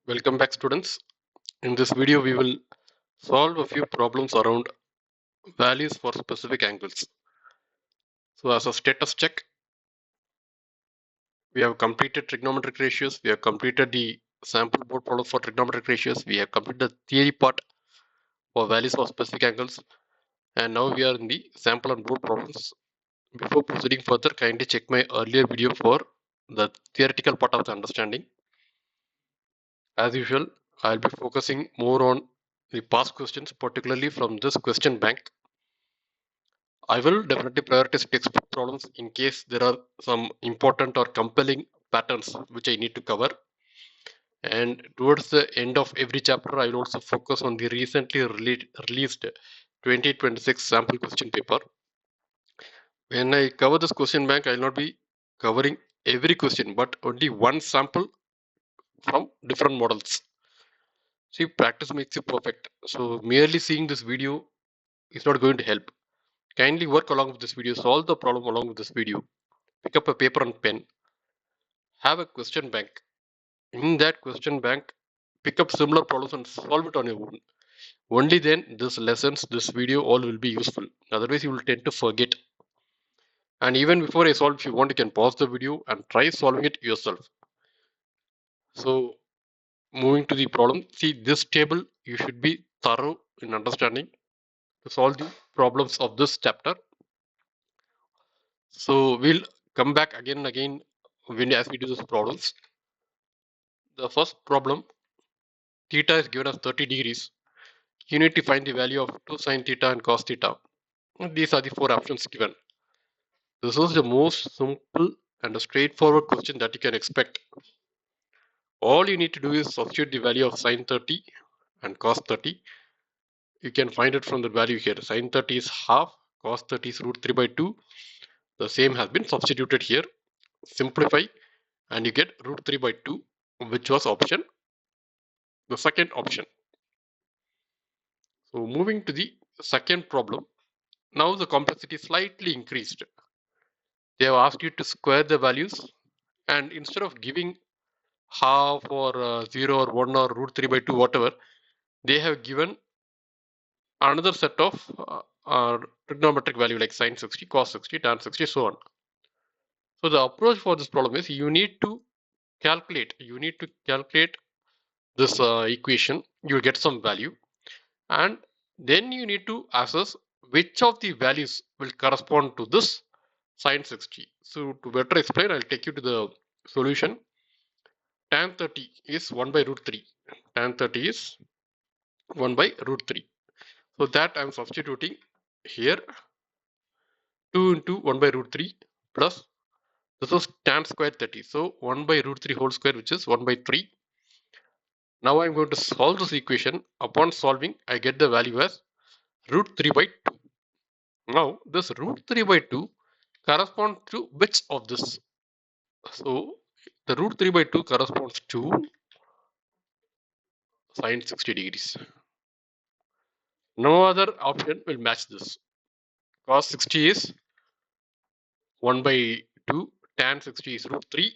Welcome back, students. In this video we will solve a few problems around values for specific angles. So as a status check, we have completed trigonometric ratios, we have completed the sample board problem for trigonometric ratios, we have completed the theory part for values for specific angles, and now we are in the sample and board problems. Before proceeding further, kindly check my earlier video for the theoretical part of the understanding. As usual, I'll be focusing more on the past questions, particularly from this question bank. I will definitely prioritize textbook problems in case there are some important or compelling patterns which I need to cover. And towards the end of every chapter, I will also focus on the recently released 2026 sample question paper. When I cover this question bank, I will not be covering every question, but only one sample from different models. See, practice makes you perfect. So merely seeing this video is not going to help. Kindly work along with this video, solve the problem along with this video. Pick up a paper and pen, have a question bank. In that question bank, pick up similar problems and solve it on your own. Only then this lessons, this video all will be useful. Otherwise you will tend to forget. And even before I solve, if you want, you can pause the video and try solving it yourself. So moving to the problem, see this table, you should be thorough in understanding to solve the problems of this chapter. So we'll come back again and again as we do these problems. The first problem, theta is given as 30 degrees. You need to find the value of 2 sine theta and cos theta. These are the four options given. This is the most simple and a straightforward question that you can expect. All you need to do is substitute the value of sine 30 and cos 30. You can find it from the value here. Sine 30 is half, cos 30 is root 3 by 2. The same has been substituted here. Simplify and you get root 3 by 2, which was the second option. So moving to the second problem. Now the complexity is slightly increased. They have asked you to square the values, and instead of giving half or 0 or 1 or root 3 by 2, whatever, they have given another set of trigonometric value like sine 60, cos 60, tan 60, so on. So the approach for this problem is you need to calculate this equation. You will get some value, and then you need to assess which of the values will correspond to this sine 60. So to better explain, I'll take you to the solution. Tan 30 is 1 by root 3. Tan 30 is 1 by root 3. So that I'm substituting here 2 into 1 by root 3 plus this is tan square 30. So 1 by root 3 whole square, which is 1 by 3. Now I'm going to solve this equation. Upon solving, I get the value as root 3 by 2. Now this root 3 by 2 corresponds to which of this? So the root 3 by 2 corresponds to sine 60 degrees. No other option will match this. Cos 60 is 1 by 2, tan 60 is root 3.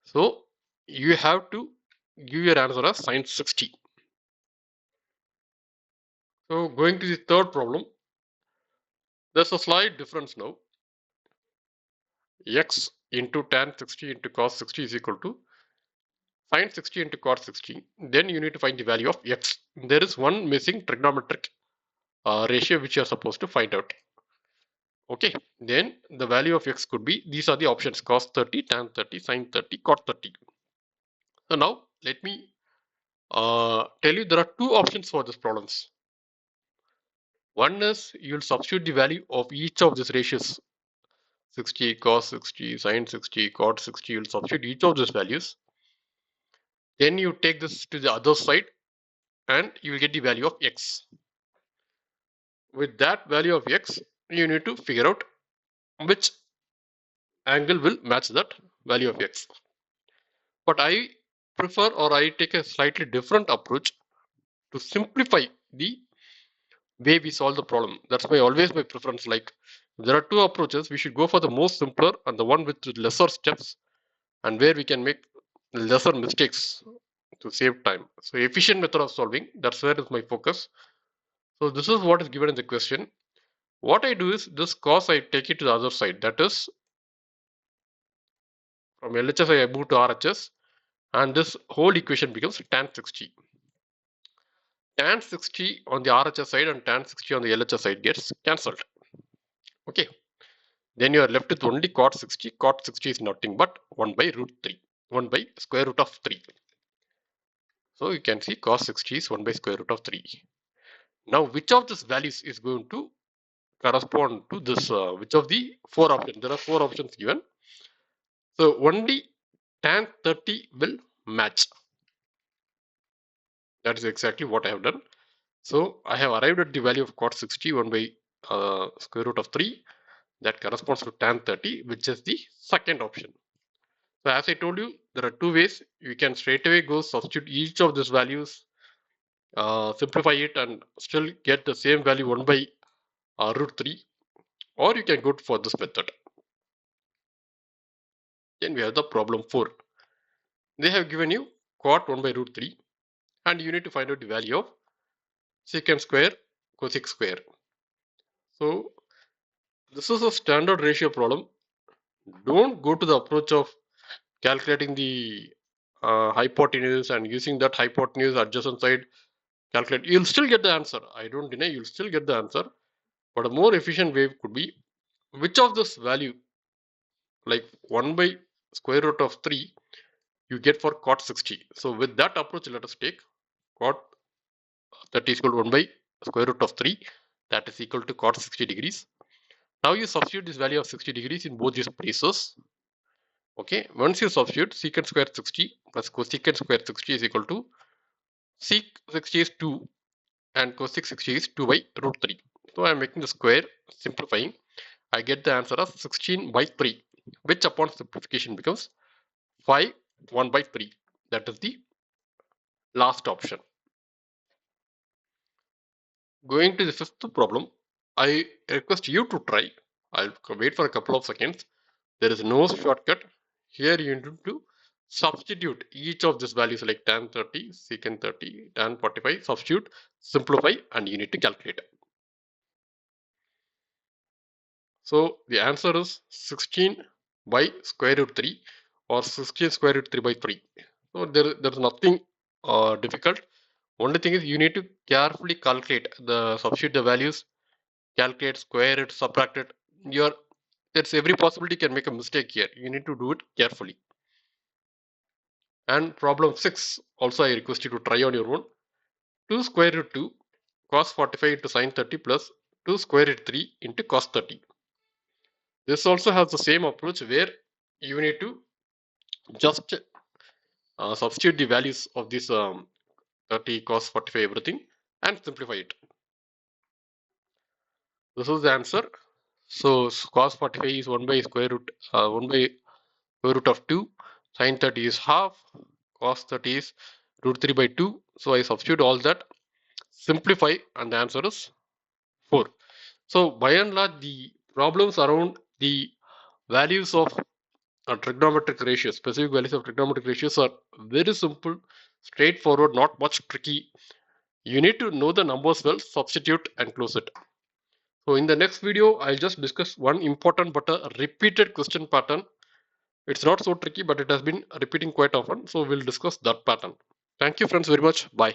So you have to give your answer as sine 60. So going to the third problem, there's a slight difference now. X into tan 60 into cos 60 is equal to sine 60 into cos 60. Then you need to find the value of x. There is one missing trigonometric ratio which you are supposed to find out. Okay, then the value of x could be, these are the options: cos 30, tan 30, sine 30, cot 30. So now let me tell you there are two options for these problems. One is you'll substitute the value of each of these ratios: 60, cos 60, sine 60, cot 60. You'll substitute each of these values. Then you take this to the other side and you will get the value of x. With that value of x, you need to figure out which angle will match that value of x. But I prefer, or I take a slightly different approach to simplify the way we solve the problem. That's always my preference. Like, there are two approaches. We should go for the most simpler and the one with lesser steps and where we can make lesser mistakes. to save time. So efficient method of solving, that's where is my focus. So this is what is given in the question. What I do is this cos I take it to the other side, that is from LHS I move to RHS, and this whole equation becomes tan 60. Tan 60 on the RHS side and tan 60 on the LHS side gets cancelled. Okay. Then you are left with only cot 60. Cot 60 is nothing but 1 by root 3. 1 by square root of 3. So you can see cos 60 is 1 by square root of 3. Now which of these values is going to correspond to this? Which of the 4 options? There are 4 options given. So only tan 30 will match. That is exactly what I have done. So I have arrived at the value of cot 60 1 by square root of 3. That corresponds to tan 30, which is the second option. So as I told you, there are 2 ways. You can straight away go substitute each of these values, simplify it and still get the same value 1 by root 3, or you can go for this method. Then we have the problem 4. They have given you cot 1 by root 3 and you need to find out the value of secant square cosec square. So this is a standard ratio problem. Don't go to the approach of calculating the hypotenuse and using that hypotenuse adjacent side calculate. You'll still get the answer. I don't deny you'll still get the answer. But a more efficient way could be which of this value, like 1 by square root of 3, you get for cot 60. So with that approach, let us take cot 30 is equal to 1 by square root of 3. That is equal to cot 60 degrees. Now you substitute this value of 60 degrees in both these places. Okay, once you substitute secant square 60 plus cosecant square 60 is equal to sec 60 is 2 and cosec 60 is 2 by root 3. So I am making the square, simplifying. I get the answer as 16 by 3, which upon simplification becomes 5 1 by 3. That is the last option. Going to the fifth problem, I request you to try. I'll wait for a couple of seconds. There is no shortcut. Here you need to substitute each of these values like tan 30, secant 30, tan 45, substitute, simplify, and you need to calculate. So the answer is 16 by square root 3 or 16 square root 3 by 3. So there's nothing difficult. Only thing is you need to carefully calculate substitute the values, calculate, square it, subtract it. There's every possibility can make a mistake here. You need to do it carefully. And problem 6 also I request you to try on your own. 2 square root 2 cos 45 into sin 30 plus 2 square root 3 into cos 30. This also has the same approach where you need to just substitute the values of this 30 cos 45 everything and simplify it. This is the answer. So cos 45 is 1 by square root 1 by square root of 2, sin 30 is half, cos 30 is root 3 by 2. So I substitute all that, simplify, and the answer is 4. So by and large, the problems around the values of trigonometric ratios, specific values of trigonometric ratios are very simple, straightforward, not much tricky. You need to know the numbers well, substitute and close it. So in the next video, I'll just discuss one important but a repeated question pattern. It's not so tricky, but it has been repeating quite often. So we'll discuss that pattern. Thank you friends very much. Bye.